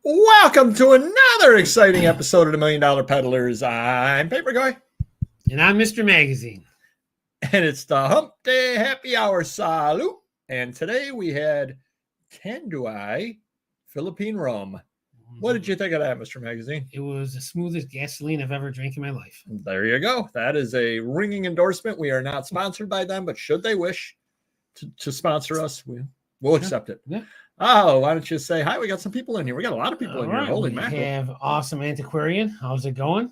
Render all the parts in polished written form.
Welcome to another exciting episode of the $1 Million Peddlers. I'm Paper Guy. And I'm Mr. Magazine. And it's the Hump Day Happy Hour Salute. And today we had Tanduay Philippine rum. What did you think of that, Mr. Magazine? It was the smoothest gasoline I've ever drank in my life. There you go. That is a ringing endorsement. We are not sponsored by them, but should they wish to sponsor us, we'll accept it. Yeah. Oh, why don't you say hi? We got some people in here. We got a lot of people in here. Holy mackerel. We have Awesome Antiquarian. How's it going?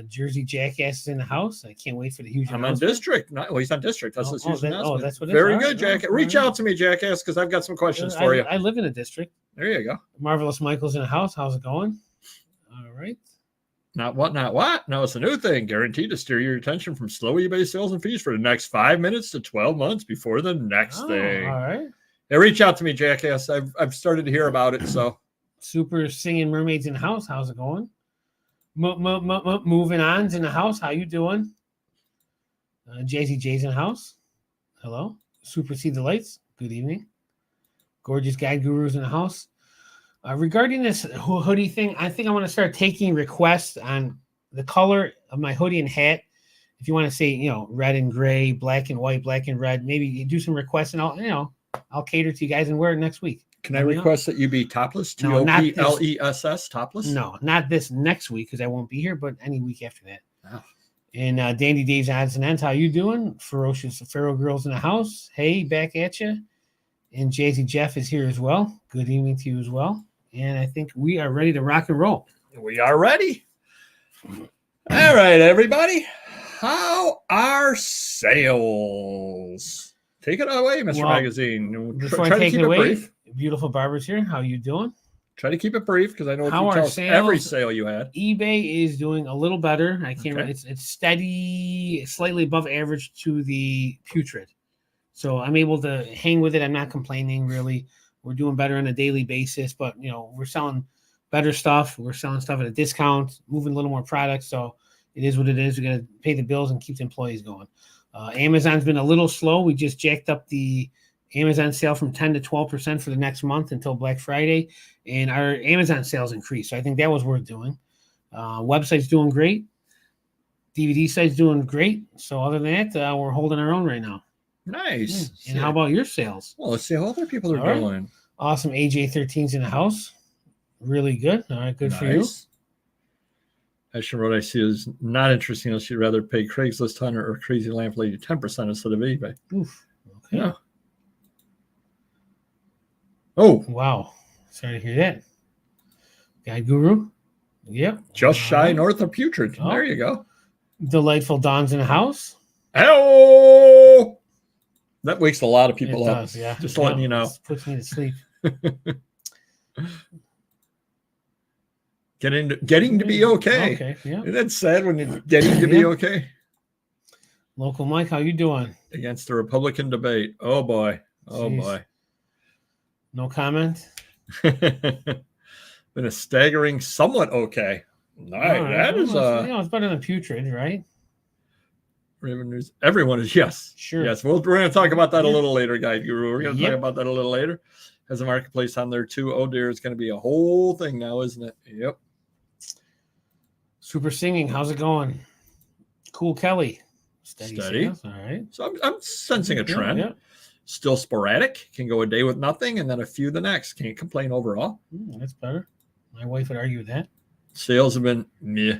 Jersey Jackass is in the house. I can't wait for the huge I'm on District. He's on District. That's that's what it is. Very good, Jackass. Reach out to me, Jackass, because I've got some questions for you. I live in a District. There you go. Marvelous Michael's in the house. How's it going? All right. Not what? No, it's a new thing. Guaranteed to steer your attention from slow eBay sales and fees for the next 5 minutes to 12 months before the next thing. All right. Yeah, reach out to me, Jackass. I've started to hear about it. So Super Singing Mermaids in the house. How's it going? Moving on's in the house. How you doing? Jay's in the house. Hello. Super See the Lights. Good evening. Gorgeous Guide Guru's in the house. Regarding this hoodie thing, I think I want to start taking requests on the color of my hoodie and hat. If you want to say, red and gray, black and white, black and red, maybe you do some requests and I'll cater to you guys and wear it next week. Can I request that you be topless? No, not this. Topless, topless? No, not this next week because I won't be here, but any week after that. Oh. And Dandy Dave's odds and ends. How you doing? Ferocious Pharaoh Girls in the house. Hey, back at you. And Jay-Z Jeff is here as well. Good evening to you as well. And I think we are ready to rock and roll. We are ready. All right, everybody. How are sales? Take it away, Mr. Magazine. Before I take it away, brief. Beautiful Barbara's here. How you doing? Try to keep it brief because I know you tell us every sale you had. eBay is doing a little better. I can't. Okay. It's steady, slightly above average to the putrid. So I'm able to hang with it. I'm not complaining really. We're doing better on a daily basis, but we're selling better stuff. We're selling stuff at a discount, moving a little more products. So it is what it is. We got to pay the bills and keep the employees going. Amazon's been a little slow. We just jacked up the Amazon sale from 10 to 12% for the next month until Black Friday, and our Amazon sales increased. So I think that was worth doing. Website's doing great. DVD site's doing great. So other than that, we're holding our own right now. Nice. Yeah. And how about your sales? Well, let's see how other people are doing. Right. Awesome. AJ13's in the house. Really good. All right, good for you. Actually, what I see is not interesting unless you'd rather pay Craigslist Hunter or Crazy Lamp Lady 10% instead of eBay. Oof. Okay. Yeah. Oh. Wow. Sorry to hear that. Guide Guru. Yep. Just shy north of putrid. Oh. There you go. Delightful Dawn's in the house. Hello. That wakes a lot of people up. Does, yeah. Just letting you know. Puts me to sleep. Getting to be okay. Okay, yeah. Isn't that sad when you're getting to be okay? Local Mike, how you doing? Against the Republican debate. Oh, boy. Oh, Jeez. Boy. No comment? Been a staggering somewhat okay. Nice. Right. That is it's better than putrid, right? News. Everyone is, yes. Sure. Yes, we're going to talk about that a little later, Guide Guru. We're going to talk about that a little later. Has a marketplace on there, too. Oh, dear. It's going to be a whole thing now, isn't it? Yep. Super Singing, how's it going? Cool Kelly. Steady. All right. So I'm sensing a trend. Yeah. Still sporadic. Can go a day with nothing and then a few the next. Can't complain overall. That's better. My wife would argue with that. Sales have been meh.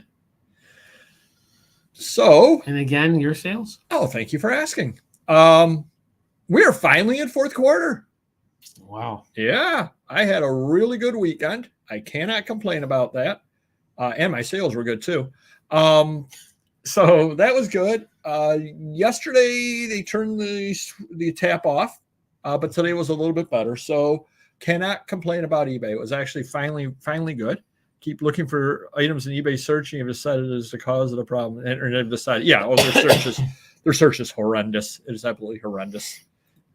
So. And again, your sales? Oh, thank you for asking. We are finally in fourth quarter. Wow. Yeah. I had a really good weekend. I cannot complain about that. And my sales were good too. So that was good. Yesterday they turned the tap off, but today was a little bit better. So cannot complain about eBay. It was actually finally good. Keep looking for items in eBay searching. Have decided is the cause of the problem, and have decided, their search is horrendous. It is absolutely horrendous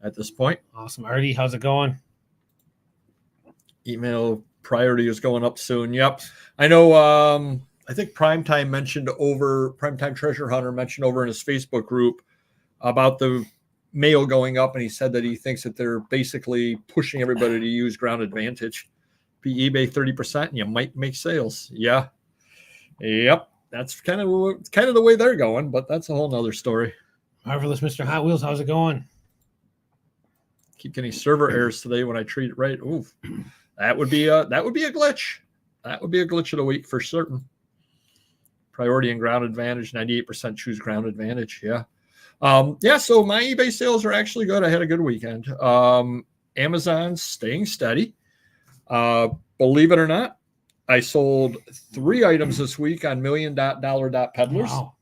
at this point. Awesome, Artie. How's it going? Email priority is going up soon. Yep. I know. I think Primetime Treasure Hunter mentioned over in his Facebook group about the mail going up, and he said that he thinks that they're basically pushing everybody to use Ground Advantage Be eBay 30%, and you might make sales. Yeah. Yep. That's kind of the way they're going, but that's a whole nother story. Marvelous, Mr. Hot Wheels. How's it going? Keep getting server errors today when I treat it right. Ooh, that would be a glitch. That would be a glitch of the week for certain. Priority and ground advantage. 98% choose ground advantage. Yeah. So my eBay sales are actually good. I had a good weekend. Amazon's staying steady. Believe it or not, I sold 3 items this week on $1,000,000 Peddlers. Wow.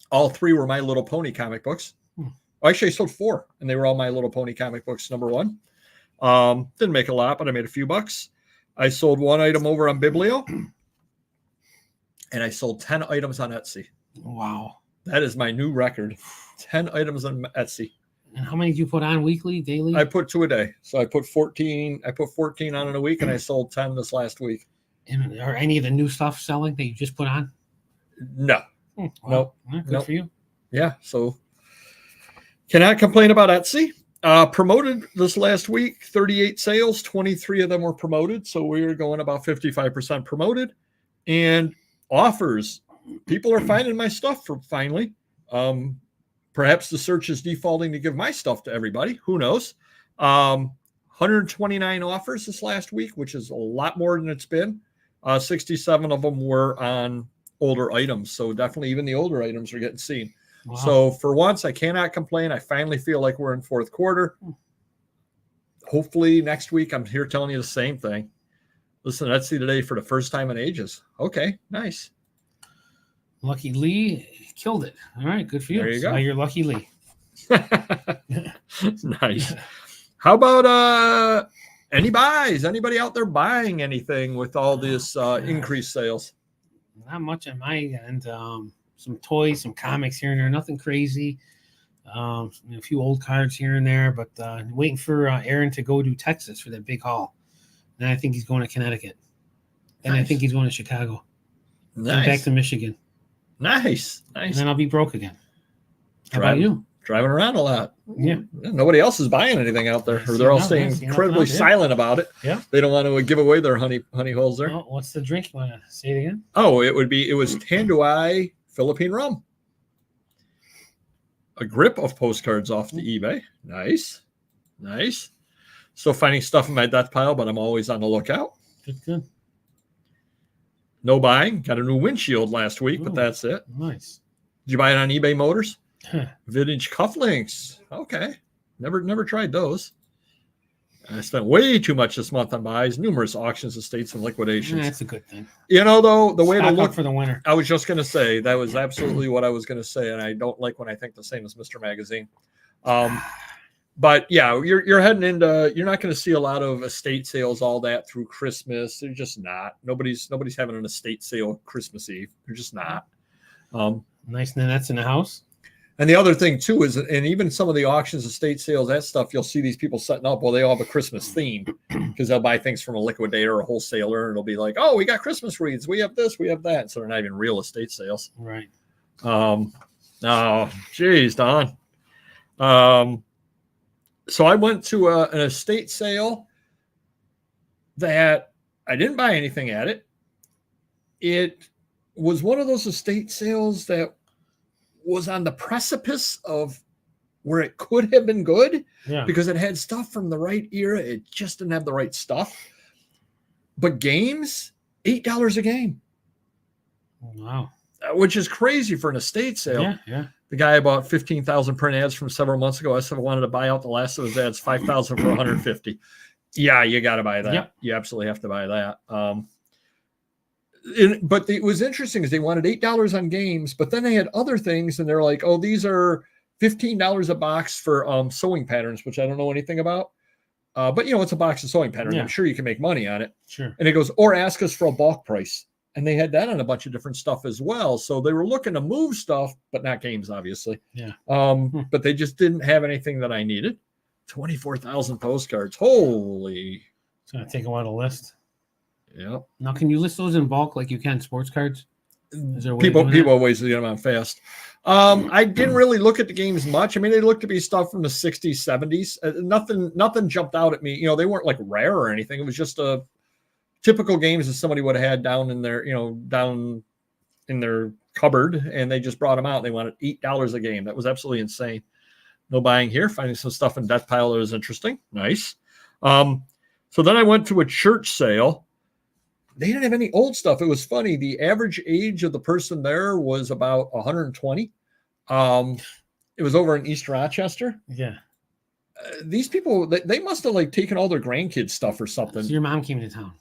All 3 were My Little Pony comic books. Actually, I sold 4, and they were all My Little Pony comic books, number 1. Didn't make a lot, but I made a few bucks. I sold 1 item over on Biblio, and I sold 10 items on Etsy. Wow. That is my new record. 10 items on Etsy. And how many do you put on weekly, daily? I put 2 a day. So I put 14. I put 14 on in a week, and I sold 10 this last week. And are any of the new stuff selling that you just put on? No. Wow. Good for you. Yeah. So cannot complain about Etsy. Promoted this last week, 38 sales, 23 of them were promoted. So we're going about 55% promoted. And offers. People are finding my stuff finally. Perhaps the search is defaulting to give my stuff to everybody. Who knows? 129 offers this last week, which is a lot more than it's been. 67 of them were on older items. So definitely even the older items are getting seen. Wow. So for once, I cannot complain. I finally feel like we're in fourth quarter. Hopefully next week, I'm here telling you the same thing. Listen, Etsy today for the first time in ages. Okay, nice. Lucky Lee killed it. All right, good for you. There you go. You're Lucky Lee. Nice. How about any buys? Anybody out there buying anything with all this increased sales? Not much on my end. Some toys, some comics here and there. Nothing crazy. A few old cards here and there, but waiting for Aaron to go to Texas for that big haul. And I think he's going to Connecticut. And I think he's going to Chicago. Nice. And back to Michigan. Nice. And then I'll be broke again. How about you? Driving around a lot. Yeah. Nobody else is buying anything out there, or they're all staying incredibly silent about it. Yeah. They don't want to give away their honey holes there. Oh, what's the drink? You want to say it again? Oh, it was Tanduay Philippine rum. A grip of postcards off the eBay. Nice. Still finding stuff in my death pile, but I'm always on the lookout. Good. No buying. Got a new windshield last week, but that's it. Nice. Did you buy it on eBay Motors? Vintage cufflinks. Okay. Never tried those. I spent way too much this month on buys, numerous auctions, estates, and liquidations. That's a good thing. You know, though, the way to look for the winter. I was just going to say that was absolutely what I was going to say, and I don't like when I think the same as Mr. Magazine. But yeah, you're heading into. You're not going to see a lot of estate sales all that through Christmas. They're just not. Nobody's having an estate sale Christmas Eve. They're just not. Nice Nanettes in the house. And the other thing too is, and even some of the auctions, estate sales, that stuff, you'll see these people setting up. Well, they all have a Christmas theme because they'll buy things from a liquidator or a wholesaler, and it'll be like, "Oh, we got Christmas wreaths, we have this, we have that." So they're not even real estate sales, right? Oh, geez, Don. So I went to an estate sale that I didn't buy anything at it. It was one of those estate sales that was on the precipice of where it could have been good because it had stuff from the right era. It just didn't have the right stuff. But games, $8 a game. Wow. Which is crazy for an estate sale. Yeah. The guy bought 15,000 print ads from several months ago. I said I wanted to buy out the last of his ads, 5,000 for 150. Yeah, you got to buy that. Yep. You absolutely have to buy that. But it was interesting because they wanted $8 on games, but then they had other things, and they're like, "Oh, these are $15 a box for sewing patterns," which I don't know anything about. But it's a box of sewing patterns. I'm sure you can make money on it. Sure. And it goes, or ask us for a bulk price. And they had that on a bunch of different stuff as well. So they were looking to move stuff, but not games, obviously. Yeah. But they just didn't have anything that I needed. 24,000 postcards. Holy. It's going to take a while to list. Yeah. Now, can you list those in bulk like you can sports cards? Is there a way people always get them on fast. I didn't really look at the games much. I mean, they looked to be stuff from the 60s, 70s. Nothing jumped out at me. They weren't like rare or anything. It was just typical games that somebody would have had down in their, down in their cupboard, and they just brought them out. They wanted $8 a game. That was absolutely insane. No buying here. Finding some stuff in Death Pile that was interesting. Nice. So then I went to a church sale. They didn't have any old stuff. It was funny. The average age of the person there was about 120. It was over in East Rochester. Yeah. These people, they must have like taken all their grandkids stuff or something. So your mom came to town.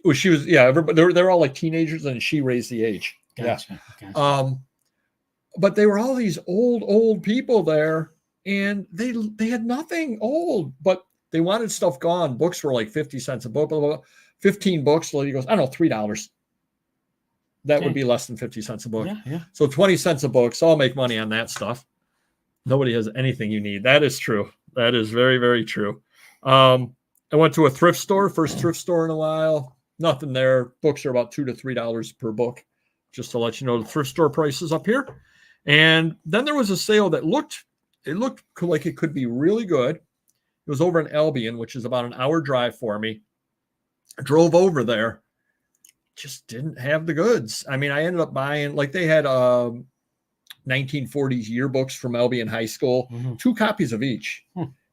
Well, she was, yeah. Everybody, they're all like teenagers, and she raised the age. Gotcha. Yeah. Gotcha. But they were all these old people there, and they had nothing old, but they wanted stuff gone. Books were like 50 cents a book, blah, blah, blah. 15 books. So he goes, I don't know, $3. That would be less than 50 cents a book. Yeah. So 20 cents a book. So I'll make money on that stuff. Nobody has anything you need. That is true. That is very, very true. I went to a thrift store, first thrift store in a while. Nothing there. Books are about $2 to $3 per book, just to let you know the thrift store prices up here. And then there was a sale that looked like it could be really good. It was over in Albion, which is about an hour drive for me. I drove over there, just didn't have the goods. I mean, I ended up buying, like, they had 1940s yearbooks from Albion High School, 2 copies of each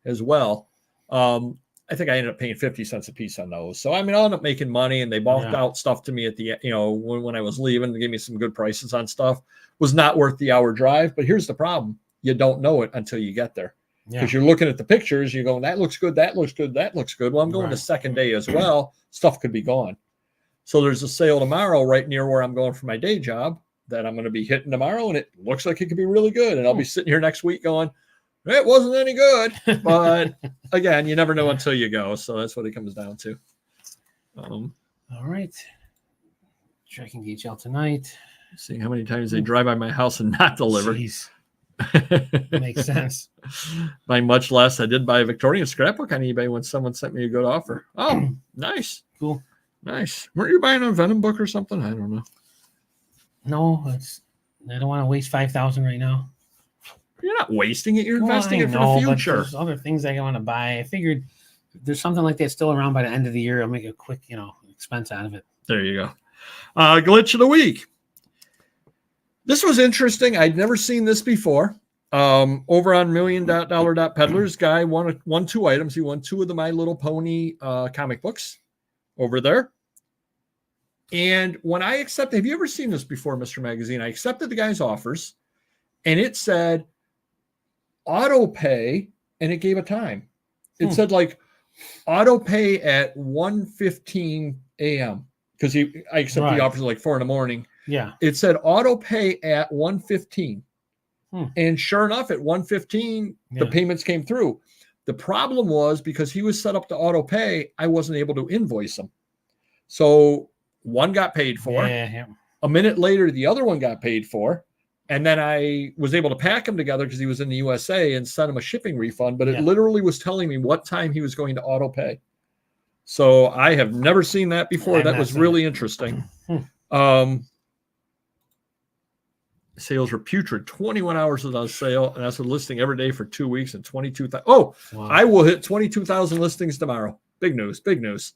as well. I think I ended up paying 50 cents a piece on those. So, I mean, I'll end up making money, and they balked out stuff to me at the, when I was leaving. They gave me some good prices on stuff. Was not worth the hour drive. But here's the problem. You don't know it until you get there. Because you're looking at the pictures. You're going, that looks good. That looks good. That looks good. Well, I'm going the second day as well. Stuff could be gone. So there's a sale tomorrow right near where I'm going for my day job that I'm going to be hitting tomorrow. And it looks like it could be really good. And I'll be sitting here next week going, it wasn't any good. But again, you never know until you go. So that's what it comes down to. All right. Checking DHL tonight. Seeing how many times they drive by my house and not deliver. Jeez. Makes sense. By much less, I did buy a Victorian scrapbook on eBay when someone sent me a good offer. Oh, nice. Cool. Nice. Weren't you buying a Venom book or something? I don't know. No, I don't want to waste $5,000 right now. You're not wasting it. You're investing it for the future. But there's other things I want to buy. I figured if there's something like that still around by the end of the year, I'll make a quick, expense out of it. There you go. Glitch of the week. This was interesting. I'd never seen this before. Over on $1,000,000 Peddlers, guy won 2 items. He won 2 of the My Little Pony comic books over there. And when I accepted, have you ever seen this before, Mr. Magazine? I accepted the guy's offers, and it said auto pay, and it gave a time. It said like auto pay at 1:15 a.m. because I accepted the offers at like 4 a.m. Yeah. It said auto pay at 1:15. And sure enough, at 1:15, the payments came through. The problem was because he was set up to auto pay, I wasn't able to invoice him. So one got paid for. A minute later, the other one got paid for. And then I was able to pack them together because he was in the USA and send him a shipping refund. But it literally was telling me what time he was going to auto pay. So I have never seen that before. That was really interesting. Sales were putrid. 21 hours without sale, and that's a listing every day for 2 weeks and 22,000. Oh, wow. I will hit 22,000 listings tomorrow. Big news. Big news.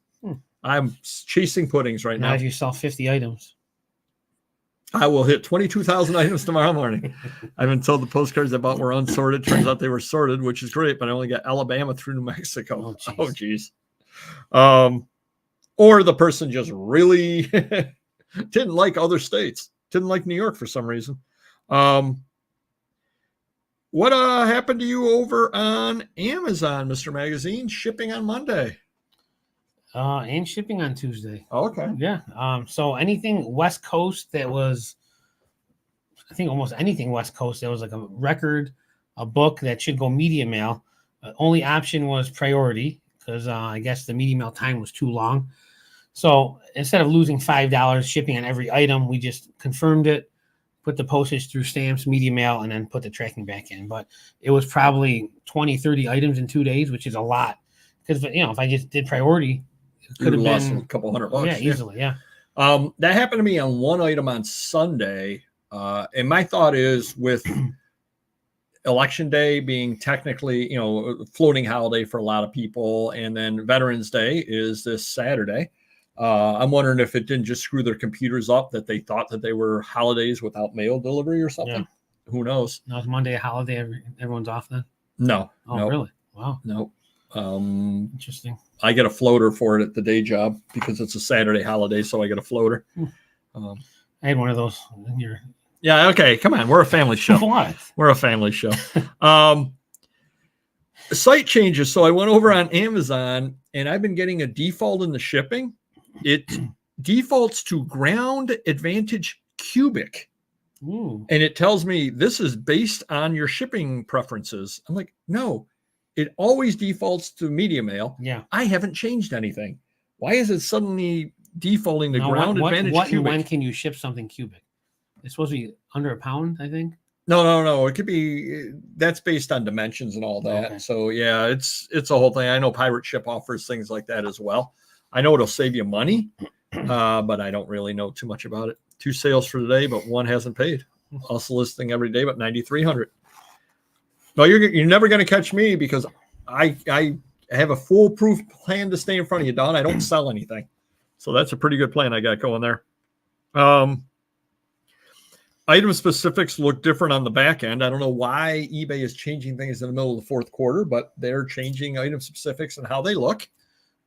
I'm chasing puddings right now. If you sell 50 items, I will hit 22,000 items tomorrow morning. I've been told the postcards I bought were unsorted. Turns out they were sorted, which is great, but I only got Alabama through New Mexico. Oh, geez. Or the person just really didn't like other states. Didn't like New York for some reason. What happened to you over on Amazon, Mr. Magazine? Shipping on Monday. And shipping on Tuesday. Oh, okay. Yeah. So anything West Coast that was, I think almost anything West Coast, there was like a record, a book that should go media mail. Only option was priority because I guess the media mail time was too long. So instead of losing $5 shipping on every item, we just confirmed it, put the postage through stamps, media mail, and then put the tracking back in. But it was probably 20, 30 items in 2 days, which is a lot. Because, if I just did priority, it could have been a couple $100. Yeah, easily, yeah. That happened to me on one item on Sunday. And my thought is with Election Day being technically, floating holiday for a lot of people, and then Veterans Day is this Saturday. I'm wondering if it didn't just screw their computers up, that they thought that they were holidays without mail delivery or something. Yeah. Who knows? No, it's Monday a holiday. Everyone's off then? No. Oh, nope. Really? Wow. Nope. Interesting. I get a floater for it at the day job because it's a Saturday holiday, so I get a floater. I had one of those. Yeah, okay. Come on. We're a family show. What? We're a family show. Site changes. So I went over on Amazon, and I've been getting a default in the shipping. It defaults to Ground Advantage Cubic. Ooh. And it tells me this is based on your shipping preferences. I'm like, no, it always defaults to media mail. Yeah. I haven't changed anything. Why is it suddenly defaulting to Ground Advantage Cubic? And when can you ship something cubic? It's supposed to be under a pound, I think. No. It could be, that's based on dimensions and all that. Okay. So yeah, it's a whole thing. I know Pirate Ship offers things like that as well. I know it'll save you money, but I don't really know too much about it. 2 sales for today, but 1 hasn't paid. Also listing every day, but 9,300. No, you're never going to catch me because I have a foolproof plan to stay in front of you, Don. I don't sell anything. So that's a pretty good plan I got going there. Item specifics look different on the back end. I don't know why eBay is changing things in the middle of the fourth quarter, but they're changing item specifics and how they look.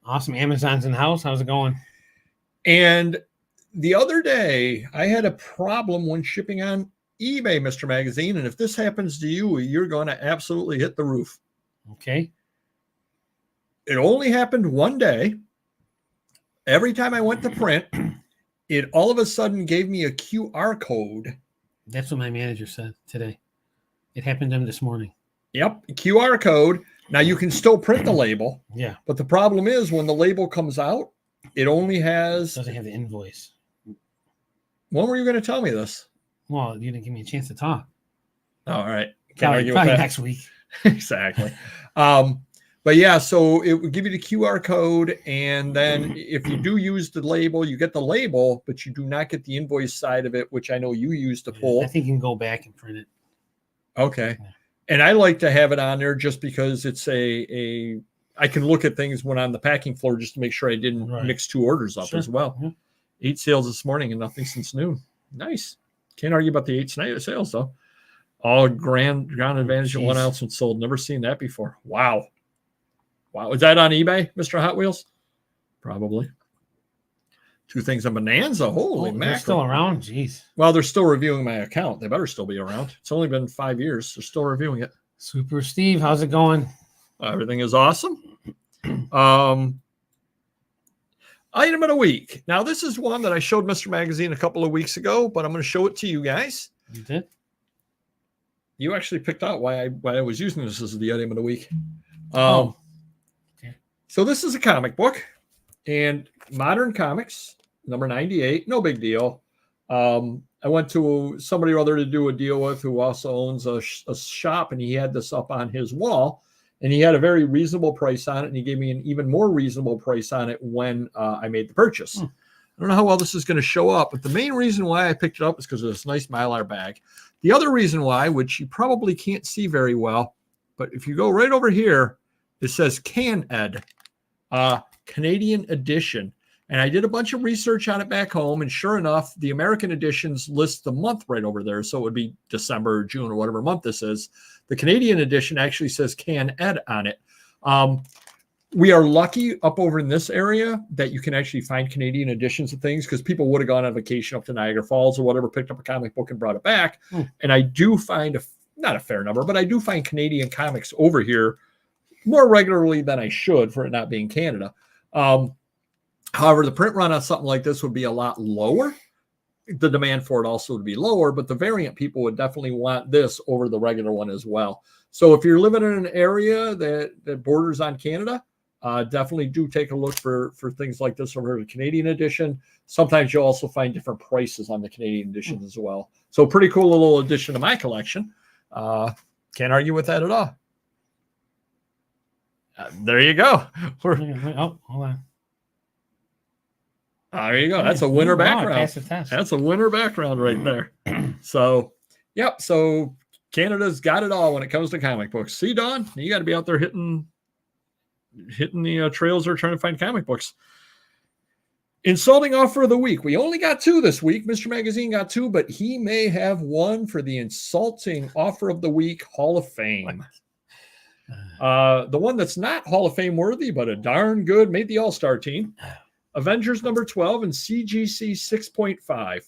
Awesome. Amazon's in the house. How's it going? And the other day, I had a problem when shipping on eBay, Mr. Magazine. And if this happens to you, you're going to absolutely hit the roof. Okay. It only happened one day. Every time I went to print, it all of a sudden gave me a QR code. That's what my manager said today. It happened to him this morning. Yep, QR code. Now you can still print the label. Yeah. But the problem is when the label comes out, it only has... Doesn't have the invoice. When were you going to tell me this? Well, you didn't give me a chance to talk. All right. Probably next week. Exactly. But yeah, so it would give you the QR code. And then if you do use the label, you get the label, but you do not get the invoice side of it, which I know you use to pull. I think you can go back and print it. Okay. Yeah. And I like to have it on there just because it's I can look at things when on the packing floor just to make sure I didn't mix 2 orders up as well. Yeah. 8 sales this morning and nothing since noon. Nice. Can't argue about the 8 sales though. All Ground Advantage at 1 ounce and sold. Never seen that before. Wow. Is that on eBay, Mr. Hot Wheels? Probably. 2 things on Bonanza. Holy mackerel. They're still around. Jeez. Well, they're still reviewing my account. They better still be around. It's only been 5 years. They're still reviewing it. Super Steve, how's it going? Everything is awesome. Item of the week. Now, this is one that I showed Mr. Magazine a couple of weeks ago, but I'm going to show it to you guys. You did? You actually picked out why I was using this as the item of the week. Okay. So this is a comic book, and Modern Comics, number 98. No big deal. I went to somebody or other to do a deal with who also owns a shop, and he had this up on his wall. And he had a very reasonable price on it, and he gave me an even more reasonable price on it when I made the purchase. I don't know how well this is going to show up, but the main reason why I picked it up is because of this nice Mylar bag. The other reason why, which you probably can't see very well, but if you go right over here, it says Can-Ed, Canadian edition. And I did a bunch of research on it back home, and sure enough, the American editions list the month right over there. So it would be December or June or whatever month this is. The Canadian edition actually says Can-Ed on it. We are lucky up over in this area that you can actually find Canadian editions of things because people would have gone on vacation up to Niagara Falls or whatever, picked up a comic book and brought it back. And I do find, not a fair number, but I do find Canadian comics over here more regularly than I should for it not being Canada. However, the print run on something like this would be a lot lower. The demand for it also would be lower, but the variant people would definitely want this over the regular one as well. So if you're living in an area that borders on Canada, definitely do take a look for things like this over the Canadian edition. Sometimes you'll also find different prices on the Canadian editions as well. So pretty cool little addition to my collection. Can't argue with that at all. There you go. Oh, hold on. There you go. That's a winner background. Pass the test. That's a winner background right there. So, yep. So Canada's got it all when it comes to comic books. See, Don, you got to be out there hitting the trails or trying to find comic books. Insulting offer of the week. We only got 2 this week. Mr. Magazine got 2, but he may have 1 for the insulting offer of the week Hall of Fame. The one that's not Hall of Fame worthy, but a darn good, made the All-Star team. Avengers number 12 and CGC 6.5.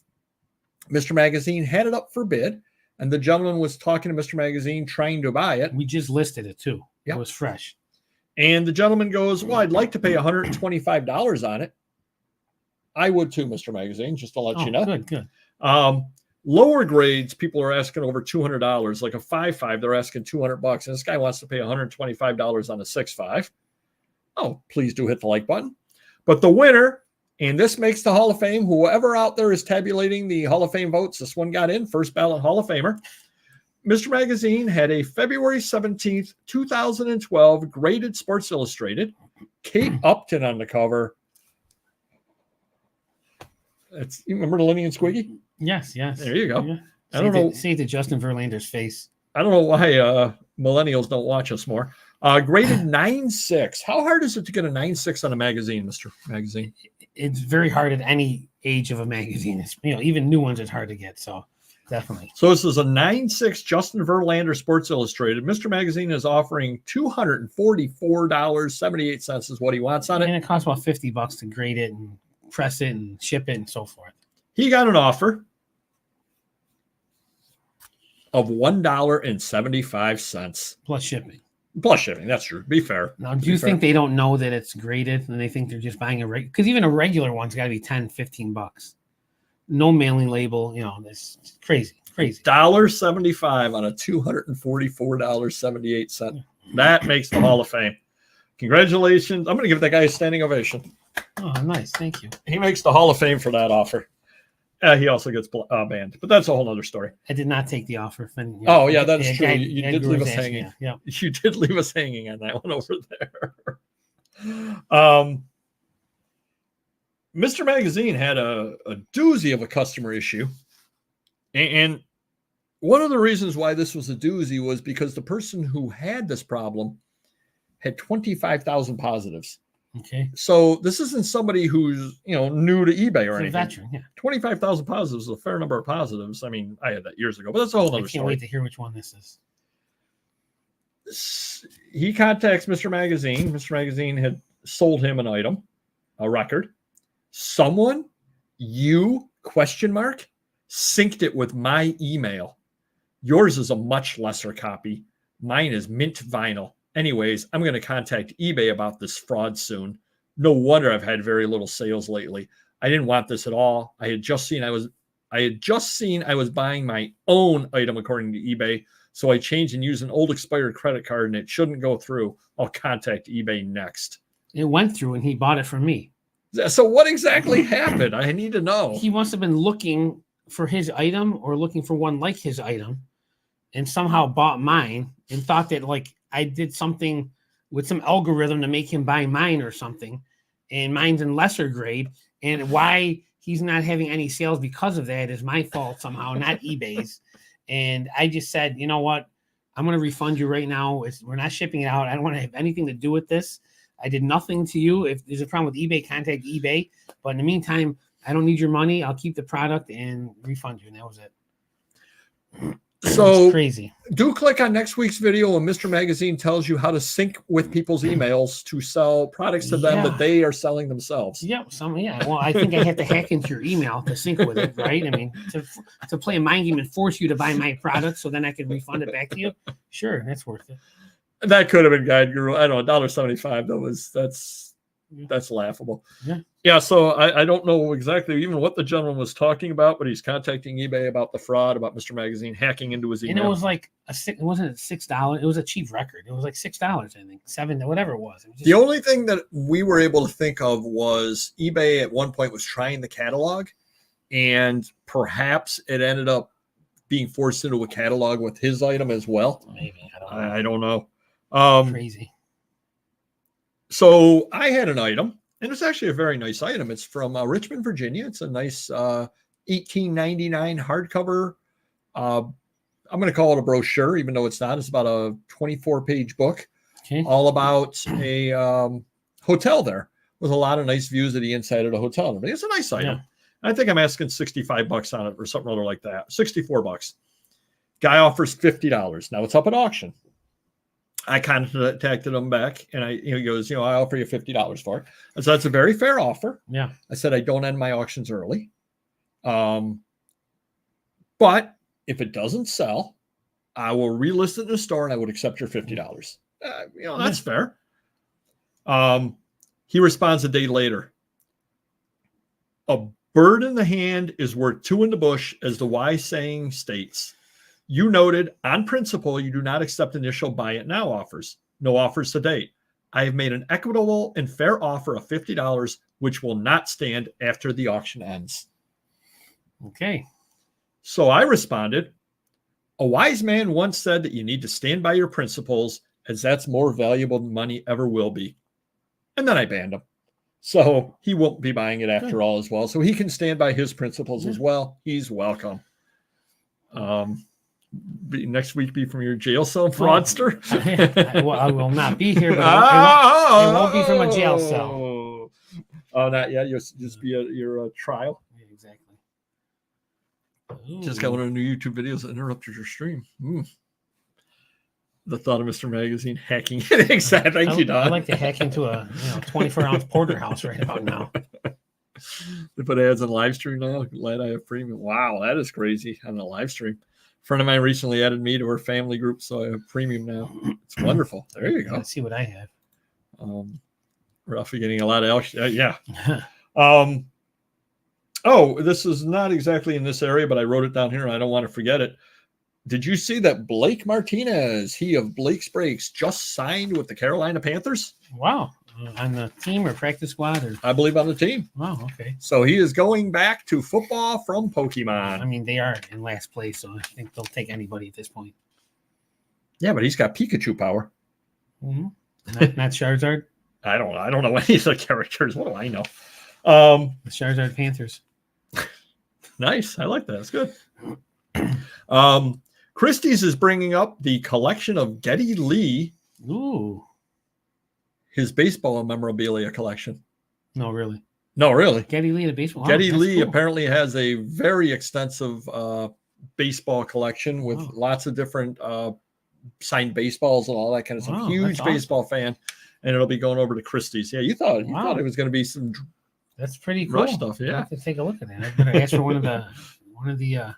Mr. Magazine had it up for bid, and the gentleman was talking to Mr. Magazine trying to buy it. We just listed it too. Yep. It was fresh. And the gentleman goes, well, I'd like to pay $125 on it. I would too, Mr. Magazine, just to let you know. Good. Lower grades, people are asking over $200. Like a 5.5, they're asking $200, and this guy wants to pay $125 on a 6.5. Oh, please do hit the like button. But the winner, and this makes the Hall of Fame, whoever out there is tabulating the Hall of Fame votes, this one got in, first ballot Hall of Famer. Mr. Magazine had a February 17th, 2012 graded Sports Illustrated. Kate Upton on the cover. You remember the Lenny and Squiggy? Yes. There you go. Yeah. I don't know. Say it to Justin Verlander's face. I don't know why millennials don't watch us more. Graded 9.6. How hard is it to get a 9.6 on a magazine, Mr. Magazine? It's very hard at any age of a magazine. It's, even new ones, it's hard to get. So definitely. So this is a 9.6 Justin Verlander Sports Illustrated. Mr. Magazine is offering $244.78 is what he wants on it. And it costs about $50 to grade it and press it and ship it and so forth. He got an offer of $1.75 plus shipping. Plus shipping, that's true. Be fair. Now, do you think they don't know that it's graded and they think they're just buying because even a regular one's got to be $10-15. No mailing label, it's crazy. $1.75 on a $244.78. That makes the Hall of Fame. Congratulations. I'm going to give that guy a standing ovation. Oh, nice. Thank you. He makes the Hall of Fame for that offer. He also gets banned, but that's a whole other story. I did not take the offer. Yeah, that is true. You did leave us hanging. Yeah. You did leave us hanging on that one over there. Mr. Magazine had a doozy of a customer issue. And one of the reasons why this was a doozy was because the person who had this problem had 25,000 positives. Okay. So this isn't somebody who's, new to eBay or anything. Veteran, yeah. 25,000 positives is a fair number of positives. I mean, I had that years ago, but that's a whole other story. I can't wait to hear which one this is. He contacts Mr. Magazine. Mr. Magazine had sold him an item, a record. Someone, synced it with my email. Yours is a much lesser copy. Mine is mint vinyl. Anyways, I'm going to contact eBay about this fraud soon. No wonder I've had very little sales lately. I didn't want this at all. I had just seen I was buying my own item according to eBay. So I changed and used an old expired credit card and it shouldn't go through. I'll contact eBay next. It went through and he bought it from me. So what exactly happened? I need to know. He must have been looking for his item or looking for one like his item and somehow bought mine and thought that I did something with some algorithm to make him buy mine or something, and mine's in lesser grade. And why he's not having any sales because of that is my fault somehow, not eBay's. And I just said, you know what? I'm going to refund you right now. We're not shipping it out. I don't want to have anything to do with this. I did nothing to you. If there's a problem with eBay, contact eBay. But in the meantime, I don't need your money. I'll keep the product and refund you. And that was it. So crazy. Do click on next week's video and Mr. Magazine tells you how to sync with people's emails to sell products to them that they are selling themselves. Yeah. Well, I think I have to hack into your email to sync with it, right? I mean, to play a mind game and force you to buy my product so then I can refund it back to you. Sure, that's worth it. That could have been Guide Guru. I don't know, $1.75. That's laughable. Yeah. So I don't know exactly even what the gentleman was talking about, but he's contacting eBay about the fraud, about Mr. Magazine hacking into his email. And it was it wasn't $6. It was a cheap record. It was like $6, I think, $7, whatever it was. The only thing that we were able to think of was eBay at one point was trying the catalog, and perhaps it ended up being forced into a catalog with his item as well. Maybe I don't know. Crazy. So I had an item, and it's actually a very nice item. It's from Richmond, Virginia. It's a nice $18.99 hardcover. I'm going to call it a brochure, even though it's not. It's about a 24-page book, all about a hotel there. with a lot of nice views of the inside of the hotel and everything. It's a nice item. I think I'm asking $65 on it or something other like that. $64. Guy offers $50. Now it's up at auction. I contacted him back and he goes, I offer you $50 for it. I said, that's a very fair offer. Yeah. I said, I don't end my auctions early. But if it doesn't sell, I will relist it in the store and I would accept your $50. That's fair. He responds a day later. A bird in the hand is worth two in the bush, as the wise saying states. You noted, on principle, you do not accept initial buy it now offers. No offers to date. I have made an equitable and fair offer of $50, which will not stand after the auction ends. Okay. So I responded, a wise man once said that you need to stand by your principles, as that's more valuable than money ever will be. And then I banned him. So he won't be buying it after all as well. So he can stand by his principles as well. He's welcome. Next week be from your jail cell fraudster. I will not be here, but it won't be from a jail cell. Oh, not yet. You'll just be your trial. Yeah, exactly. Just got one of the new YouTube videos that interrupted your stream. The thought of Mr. Magazine hacking it. Exactly. Thank you, Don. I'd like to hack into a 24-ounce porterhouse right about now. They put ads on live stream now. Glad I have premium. Wow, that is crazy on the live stream. A friend of mine recently added me to her family group, so I have premium now. It's wonderful. There you go. Let's see what I have. Roughly getting a lot of yeah. This is not exactly in this area, but I wrote it down here and I don't want to forget it. Did you see that Blake Martinez, he of Blake's Breaks, just signed with the Carolina Panthers? Wow. On the team or practice squad? Or... I believe on the team. Wow, okay. So he is going back to football from Pokemon. I mean, they are in last place, so I think they'll take anybody at this point. Yeah, but he's got Pikachu power. Mm-hmm. Not Charizard? I don't know any of the characters. What do I know? The Charizard Panthers. Nice. I like that. That's good. Christie's is bringing up the collection of Geddy Lee. Ooh. His baseball memorabilia collection. No, really. No, really. Geddy Lee, the baseball. Geddy Lee apparently has a very extensive baseball collection with lots of different signed baseballs and all that kind of stuff. Huge baseball fan, and it'll be going over to Christie's. Yeah, you thought it was going to be some. That's pretty cool stuff. Yeah, I have to take a look at that. I better ask for one of the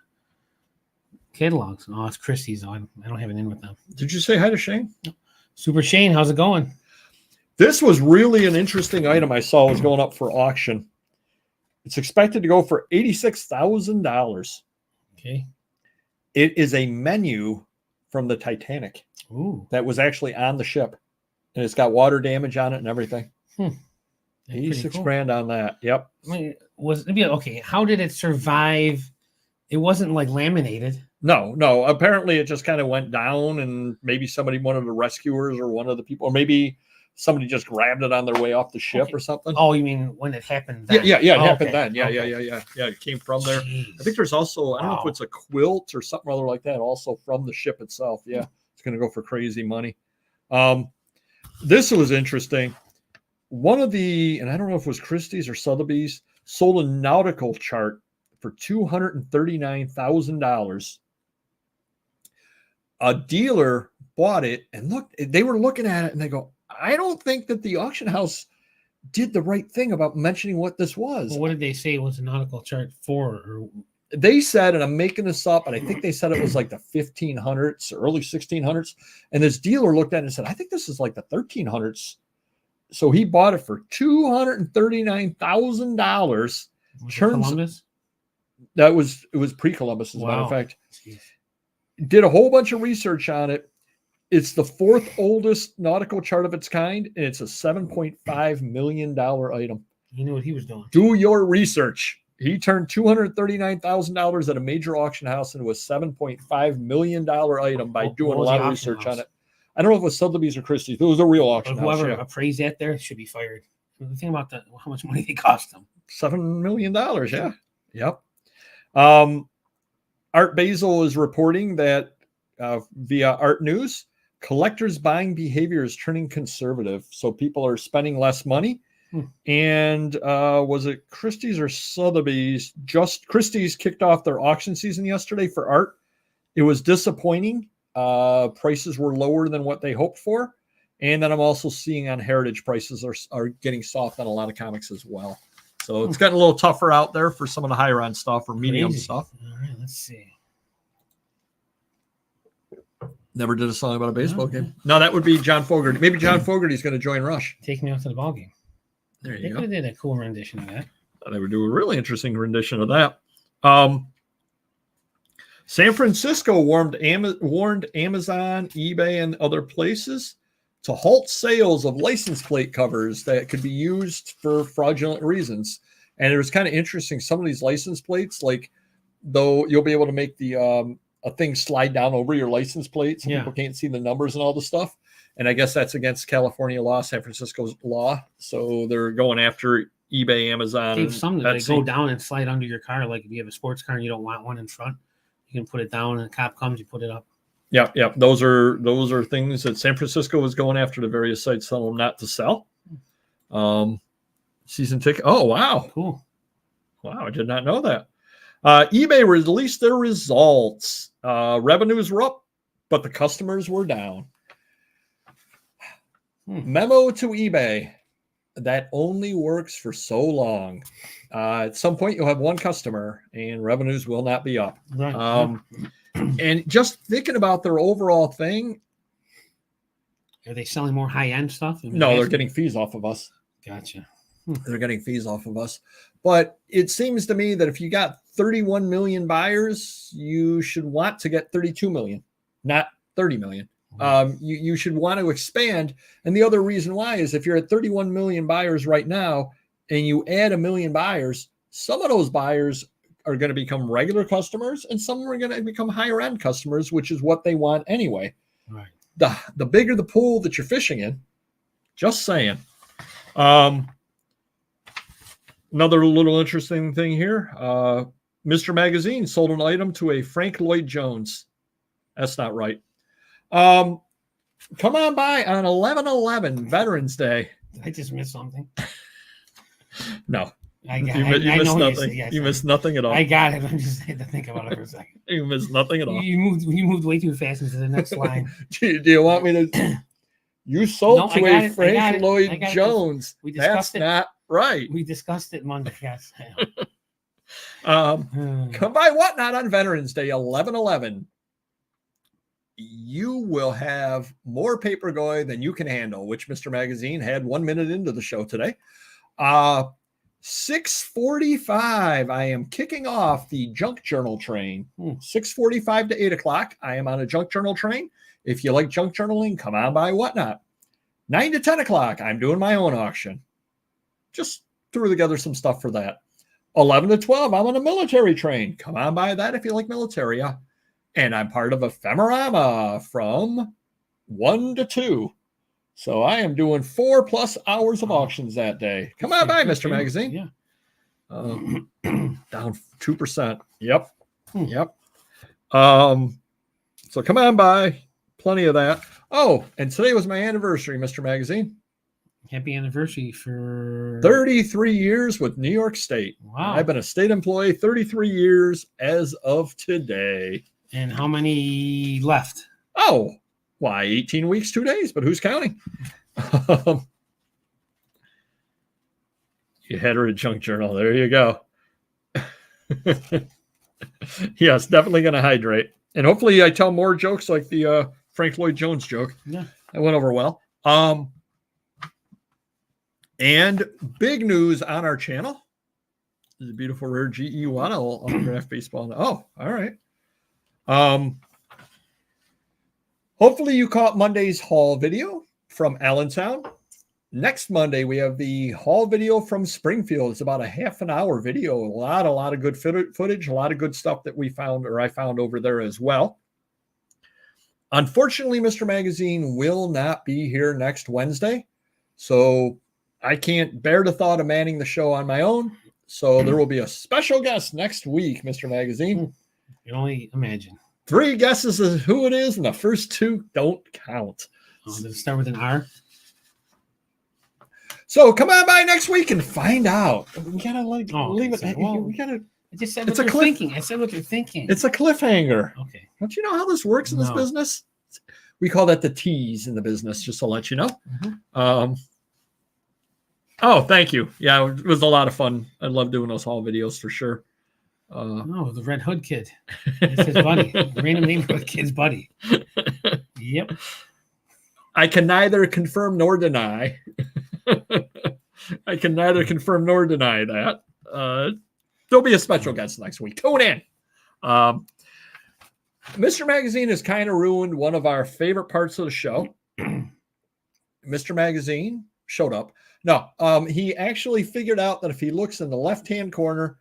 catalogs. Oh, it's Christie's. I don't have an in with them. Did you say hi to Shane? Super Shane, how's it going? This was really an interesting item I saw was going up for auction. It's expected to go for $86,000. Okay. It is a menu from the Titanic. Ooh. That was actually on the ship. And it's got water damage on it and everything. 86 grand on that. Yep. I mean, how did it survive? It wasn't like laminated. No. Apparently it just kind of went down and maybe one of the rescuers or one of the people, or maybe somebody just grabbed it on their way off the ship or something. Oh, you mean when it happened then? Yeah. It happened then. Yeah. It came from there. Jeez. I think there's also, I don't know if it's a quilt or something other like that, also from the ship itself. Yeah. It's going to go for crazy money. This was interesting. One of the, and I don't know if it was Christie's or Sotheby's, sold a nautical chart for $239,000. A dealer bought it and they were looking at it and they go, I don't think that the auction house did the right thing about mentioning what this was. Well, what did they say it was a nautical chart for? They said, and I'm making this up, and I think they said it was like the 1500s, early 1600s. And this dealer looked at it and said, I think this is like the 1300s. So he bought it for $239,000. Columbus? It was pre-Columbus, as a matter of fact. Jeez. Did a whole bunch of research on it. It's the fourth oldest nautical chart of its kind, and it's a $7.5 million item. He knew what he was doing. Do your research. He turned $239,000 at a major auction house into a $7.5 million item by doing a lot of research on it. I don't know if it was Sotheby's or Christie's. It was a real auction house. Whoever appraised that there should be fired. The thing about how much money they cost them. $7 million, yeah. Yep. Art Basel is reporting that via Art News, collectors' buying behavior is turning conservative. So people are spending less money And was it Christie's or Sotheby's? Just Christie's kicked off their auction season yesterday for art. It was disappointing. Prices were lower than what they hoped for. And then I'm also seeing on Heritage prices are getting soft on a lot of comics as well. So it's gotten a little tougher out there for some of the higher end stuff or medium stuff. All right, let's see. Never did a song about a baseball game. No, that would be John Fogerty. Maybe John Fogerty's going to join Rush. Take me out to the ball game. There They you could go. have did a cool rendition of that. They would do a really interesting rendition of that. San Francisco warned Amazon, eBay, and other places to halt sales of license plate covers that could be used for fraudulent reasons. And it was kind of interesting. Some of these license plates, like, though you'll be able to make the a thing slide down over your license plate so people can't see the numbers and all the stuff. And I guess that's against California law, San Francisco's law. So they're going after eBay, Amazon. There's some that go down and slide under your car. Like if you have a sports car and you don't want one in front, you can put it down and the cop comes, you put it up. Yeah. Those are things that San Francisco was going after the various sites, telling them not to sell. Season ticket. Oh, wow. Cool. Wow, I did not know that. eBay released their results. Revenues were up, but the customers were down. Memo to eBay. That only works for so long. At some point, you'll have one customer and revenues will not be up. Right. And just thinking about their overall thing. Are they selling more high-end stuff? No, they're getting fees off of us. Gotcha. They're getting fees off of us. But it seems to me that if you got 31 million buyers, you should want to get 32 million, not 30 million. You should want to expand. And the other reason why is if you're at 31 million buyers right now and you add 1 million buyers, some of those buyers are going to become regular customers and some are going to become higher end customers, which is what they want anyway. Right. The bigger the pool that you're fishing in, just saying. Another little interesting thing here. Mr. Magazine sold an item to a Frank Lloyd Jones. That's not right. Come on by on 11/11, Veterans Day. I just missed something. No. You missed nothing. You missed nothing at all. I got it. I just had to think about it for a second. You missed nothing at all. You moved way too fast into the next line. Do you want me to? You sold to a Frank Lloyd Jones. That's not right. We discussed it Monday. Yes. Come by Whatnot on Veterans Day, 11/11. You will have more paper going than you can handle, which Mr. Magazine had 1 minute into the show today. 6:45, I am kicking off the junk journal train. 6:45 to 8 o'clock, I am on a junk journal train. If you like junk journaling, come on by Whatnot. 9 to 10 o'clock, I'm doing my own auction. Just threw together some stuff for that. 11 to 12, I'm on a military train. Come on by that if you like military. And I'm part of Ephemerama from 1 to 2. So I am doing 4+ hours of auctions that day. Come on by, Mr. Magazine. Yeah. Down 2%. Yep. So come on by. Plenty of that. Oh, and today was my anniversary, Mr. Magazine. Happy anniversary for 33 years with New York State. Wow. I've been a state employee 33 years as of today. And how many left? Oh, why 18 weeks, 2 days, but who's counting? You had her a junk journal. There you go. Yes, definitely going to hydrate. And hopefully I tell more jokes like the Frank Lloyd Jones joke. Yeah. That went over well. And big news on our channel. This is a beautiful rare GE Waddle autograph baseball. Oh, all right. Hopefully you caught Monday's haul video from Allentown. Next Monday, we have the haul video from Springfield. It's about a half an hour video. A lot of good footage, a lot of good stuff that we found, or I found over there as well. Unfortunately, Mr. Magazine will not be here next Wednesday. So I can't bear the thought of manning the show on my own. So there will be a special guest next week, Mr. Magazine. You can only imagine. 3 guesses of who it is, and the first 2 don't count. Does it start with an R? So come on by next week and find out. We gotta leave it. Well, we gotta. I just said what you're thinking. I said what you're thinking. It's a cliffhanger. Okay. Don't you know how this works in this business? We call that the tease in the business, just to let you know. Mm-hmm. Oh, thank you. Yeah, it was a lot of fun. I love doing those haul videos for sure. The Red Hood kid. It's his buddy. Random neighborhood kid's buddy. Yep. I can neither confirm nor deny. I can neither confirm nor deny that. There'll be a special guest next week. Tune in. Mr. Magazine has kind of ruined one of our favorite parts of the show. Mr. Magazine showed up. No, he actually figured out that if he looks in the left-hand corner,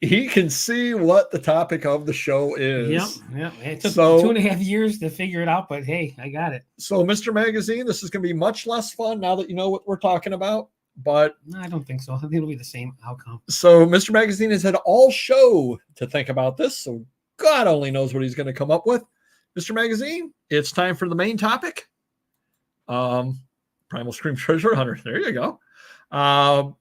he can see what the topic of the show is. Yep. It took 2.5 years to figure it out, but hey, I got it. So, Mr. Magazine, this is going to be much less fun now that you know what we're talking about. But no, I don't think so. I think it'll be the same outcome. So, Mr. Magazine has had all show to think about this. So, God only knows what he's going to come up with. Mr. Magazine, it's time for the main topic. Primal Scream Treasure Hunter. There you go.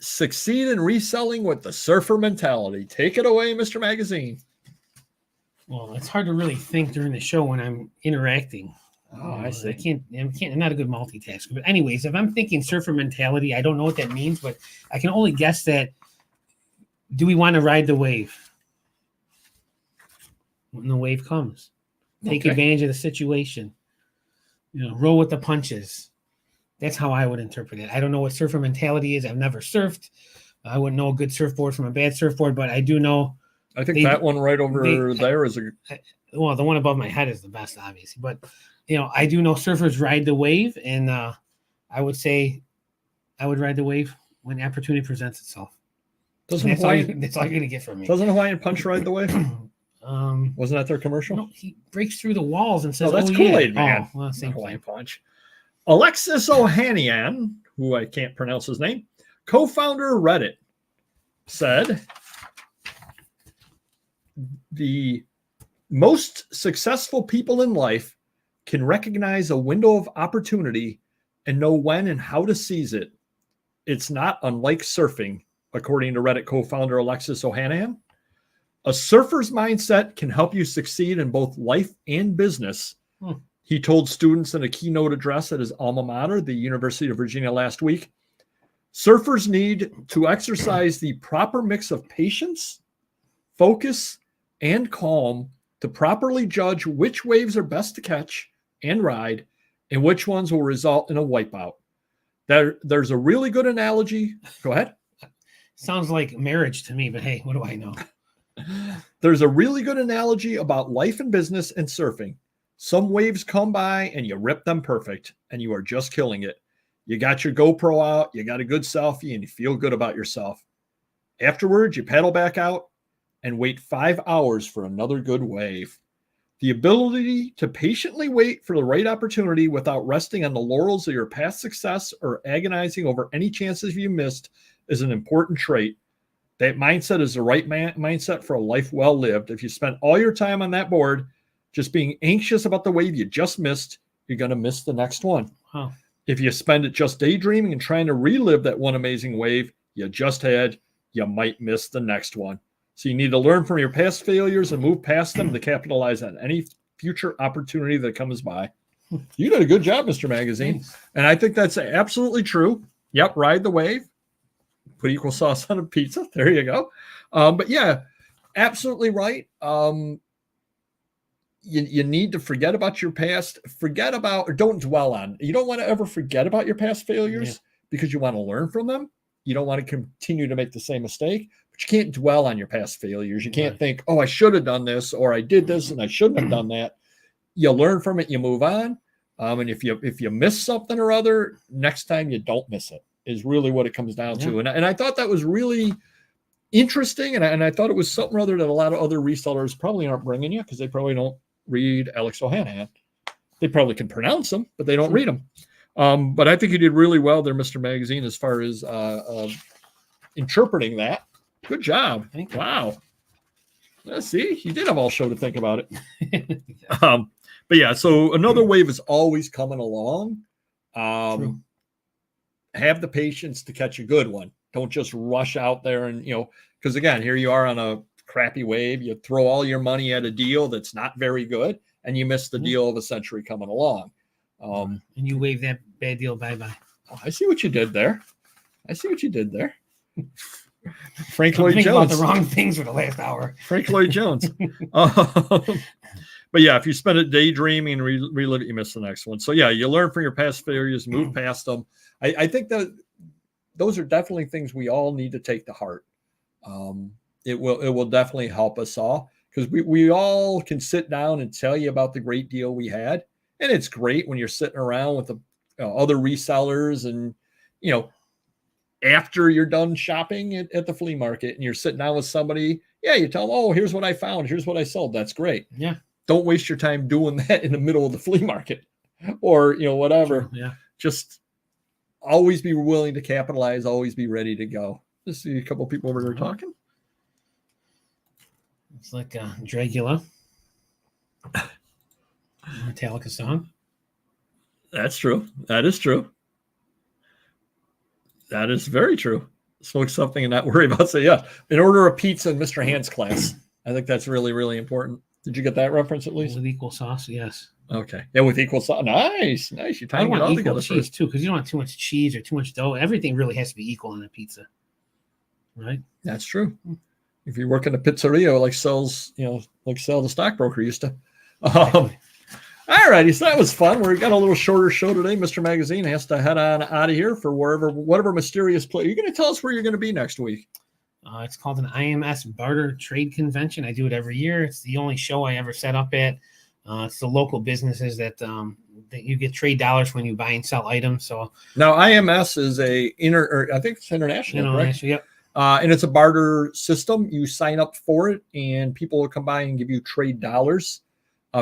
Succeed in reselling with the surfer mentality. Take it away, Mr. Magazine. Well, it's hard to really think during the show when I'm interacting. Oh, I see. I'm not a good multitasker. But anyways, if I'm thinking surfer mentality, I don't know what that means, but I can only guess that. Do we want to ride the wave? When the wave comes, take advantage of the situation. Roll with the punches. That's how I would interpret it. I don't know what surfer mentality is. I've never surfed. I wouldn't know a good surfboard from a bad surfboard, but I do know. I think that one right over there is well, the one above my head is the best, obviously. But, I do know surfers ride the wave, and I would say I would ride the wave when opportunity presents itself. That's all you're going to get from me. Doesn't Hawaiian Punch ride the wave? Wasn't that their commercial? No, he breaks through the walls and says, that's Kool-Aid, man. Oh, well, same Hawaiian Punch. Alexis Ohanian, who I can't pronounce his name, co-founder of Reddit, said the most successful people in life can recognize a window of opportunity and know when and how to seize it. It's not unlike surfing, according to Reddit co-founder Alexis Ohanian. A surfer's mindset can help you succeed in both life and business. He told students in a keynote address at his alma mater, the University of Virginia, last week. Surfers need to exercise the proper mix of patience, focus, and calm to properly judge which waves are best to catch and ride and which ones will result in a wipeout. There's a really good analogy. Go ahead. Sounds like marriage to me, but hey, what do I know? There's a really good analogy about life and business and surfing. Some waves come by and you rip them perfect and you are just killing it. You got your GoPro out, you got a good selfie, and you feel good about yourself. Afterwards, you paddle back out and wait 5 hours for another good wave. The ability to patiently wait for the right opportunity without resting on the laurels of your past success or agonizing over any chances you missed is an important trait. That mindset is the right mindset for a life well lived. If you spend all your time on that board just being anxious about the wave you just missed, you're going to miss the next one. Wow. If you spend it just daydreaming and trying to relive that one amazing wave you just had, you might miss the next one. So you need to learn from your past failures and move past them to capitalize on any future opportunity that comes by. You did a good job, Mr. Magazine. Thanks. And I think that's absolutely true. Yep, ride the wave. Put equal sauce on a pizza. There you go. But yeah, absolutely right. You need to forget about your past. Forget about, or don't dwell on. You don't want to ever forget about your past failures because you want to learn from them. You don't want to continue to make the same mistake, but you can't dwell on your past failures. You can't think, oh, I should have done this, or I did this and I shouldn't have done that. You learn from it, you move on. And if you miss something or other, next time you don't miss it is really what it comes down to. And I thought that was really interesting. And I thought it was something or other that a lot of other resellers probably aren't bringing you because they probably don't read Alex Ohanian. They probably can pronounce them, but they don't read them. But I think you did really well there, Mr. Magazine, as far as interpreting that. Good job. Wow. Let's see. You did have all show to think about it. But yeah, so another wave is always coming along. have the patience to catch a good one. Don't just rush out there and, because again, here you are on a crappy wave. You throw all your money at a deal that's not very good, and you miss the deal of a century coming along. And you wave that bad deal bye-bye. Oh, I see what you did there. Frank I'm Lloyd thinking Jones. about the wrong things for the last hour. Frank Lloyd Jones. But yeah, if you spend it daydreaming and relive it, you miss the next one. So yeah, you learn from your past failures, move past them. I think that those are definitely things we all need to take to heart. It will definitely help us all, because we all can sit down and tell you about the great deal we had. And it's great when you're sitting around with the other resellers and, after you're done shopping at the flea market and you're sitting down with somebody, you tell them, oh, here's what I found. Here's what I sold. That's great. Yeah. Don't waste your time doing that in the middle of the flea market or, whatever. Sure, yeah. Just always be willing to capitalize, always be ready to go. Just see a couple of people over there talking. It's like Dracula. Metallica song. That's true. That is true. That is very true. Smoke something and not worry about say yes. And order a pizza in Mr. Hand's class. I think that's really, really important. Did you get that reference at least? With equal sauce, yes. Okay. Yeah, with equal sauce. Nice. You're tying it all together cheese too, because you don't want too much cheese or too much dough. Everything really has to be equal in a pizza, right? That's true. If you work in a pizzeria, like the stockbroker used to. All righty, so that was fun. We got a little shorter show today. Mr. Magazine has to head on out of here for whatever mysterious place. You're going to tell us where you're going to be next week. It's called an IMS Barter Trade Convention. I do it every year. It's the only show I ever set up at. It's the local businesses that you get trade dollars when you buy and sell items. So now IMS is I think it's international, correct? Yep. And it's a barter system. You sign up for it, and people will come by and give you trade dollars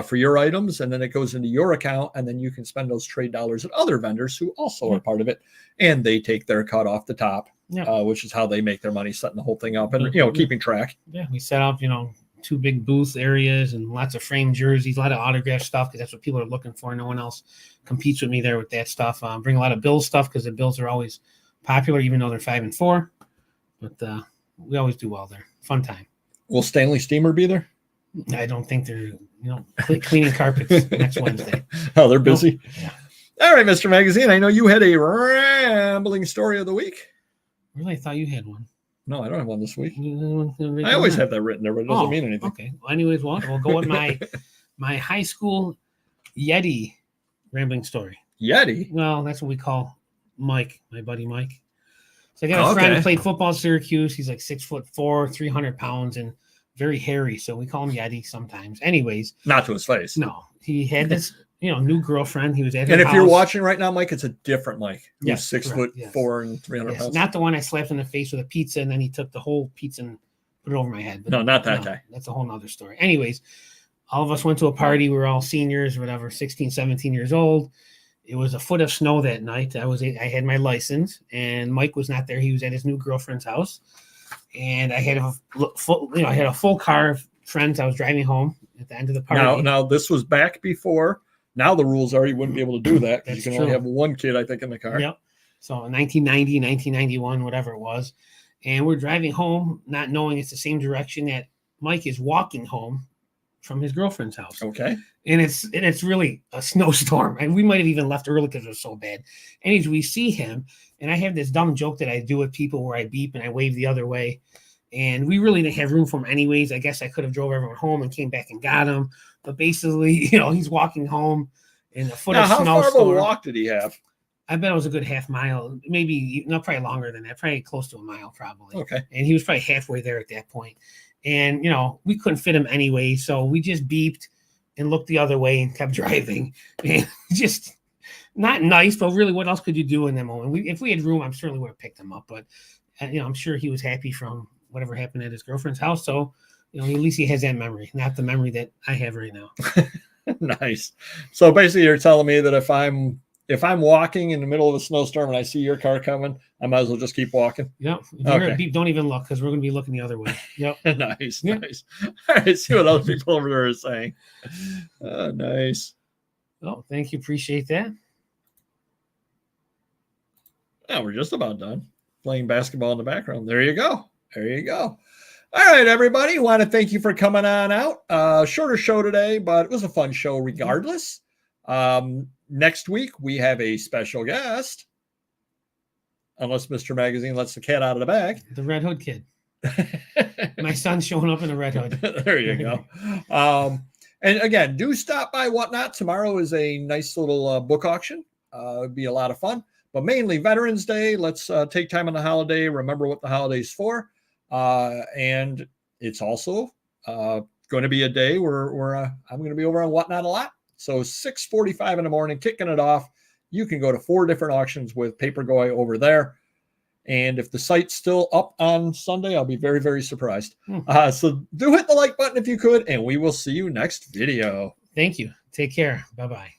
for your items, and then it goes into your account, and then you can spend those trade dollars at other vendors who also are part of it, and they take their cut off the top, which is how they make their money, setting the whole thing up and keeping track. Yeah, we set up 2 big booth areas and lots of framed jerseys, a lot of autograph stuff because that's what people are looking for. No one else competes with me there with that stuff. Bring a lot of Bills stuff because the Bills are always popular, even though they're 5-4. But we always do well there. Fun time. Will Stanley Steamer be there? I don't think they're, cleaning carpets next Wednesday. Oh, they're busy. Nope. Yeah. All right, Mr. Magazine. I know you had a rambling story of the week. Really? I thought you had one. No, I don't have one this week. I always have that written there, but it doesn't mean anything. Okay. Well, anyways, we'll go with my high school Yeti rambling story. Yeti? Well, that's what we call Mike, my buddy Mike. So I got a friend who played football at Syracuse. He's like 6'4", 300 pounds, and very hairy. So we call him Yeti sometimes. Anyways. Not to his face. No. He had this, new girlfriend. He was at her And if house. You're watching right now, Mike, it's a different Mike. Yes, 6'4" and 300 pounds. Not the one I slapped in the face with a pizza, and then he took the whole pizza and put it over my head. But no, not that guy. That's a whole nother story. Anyways, all of us went to a party. We were all seniors, whatever, 16, 17 years old. It was a foot of snow that night. I had my license, and Mike was not there. He was at his new girlfriend's house, and I had a full car of friends. I was driving home at the end of the party. Now this was back before. Now the rules are you wouldn't be able to do that because you can only have one kid, I think, in the car. Yep. So 1990, 1991, whatever it was, and we're driving home, not knowing it's the same direction that Mike is walking home from his girlfriend's house. Okay. And it's really a snowstorm. And we might have even left early because it was so bad. Anyways, we see him, and I have this dumb joke that I do with people where I beep and I wave the other way. And we really didn't have room for him anyways. I guess I could have drove everyone home and came back and got him. But basically, he's walking home in a foot of snowstorm. How far of a walk did he have? I bet it was a good half mile, maybe, probably longer than that, probably close to a mile probably. Okay. And he was probably halfway there at that point. And, we couldn't fit him anyway. So we just beeped and looked the other way and kept driving. And just not nice, but really what else could you do in that moment? If we had room, I certainly would have picked him up. But, I'm sure he was happy from whatever happened at his girlfriend's house. So, at least he has that memory, not the memory that I have right now. Nice. So basically you're telling me that if I'm walking in the middle of a snowstorm and I see your car coming, I might as well just keep walking. Yep. If you're gonna beep, don't even look because we're going to be looking the other way. Yep. Nice. Nice. All right. See what other people over there are saying. Nice. Oh, thank you. Appreciate that. Now we're just about done. Playing basketball in the background. There you go. There you go. All right, everybody. Want to thank you for coming on out. Shorter show today, but it was a fun show regardless. Next week, we have a special guest. Unless Mr. Magazine lets the cat out of the bag. The Red Hood kid. My son's showing up in a Red Hood. There you go. And again, do stop by Whatnot. Tomorrow is a nice little book auction. It'd be a lot of fun. But mainly Veterans Day. Let's take time on the holiday. Remember what the holiday's for. And it's also going to be a day where I'm going to be over on Whatnot a lot. So 6:45 in the morning, kicking it off. You can go to 4 different auctions with Papergoy over there. And if the site's still up on Sunday, I'll be very, very surprised. So do hit the like button if you could, and we will see you next video. Thank you. Take care. Bye-bye.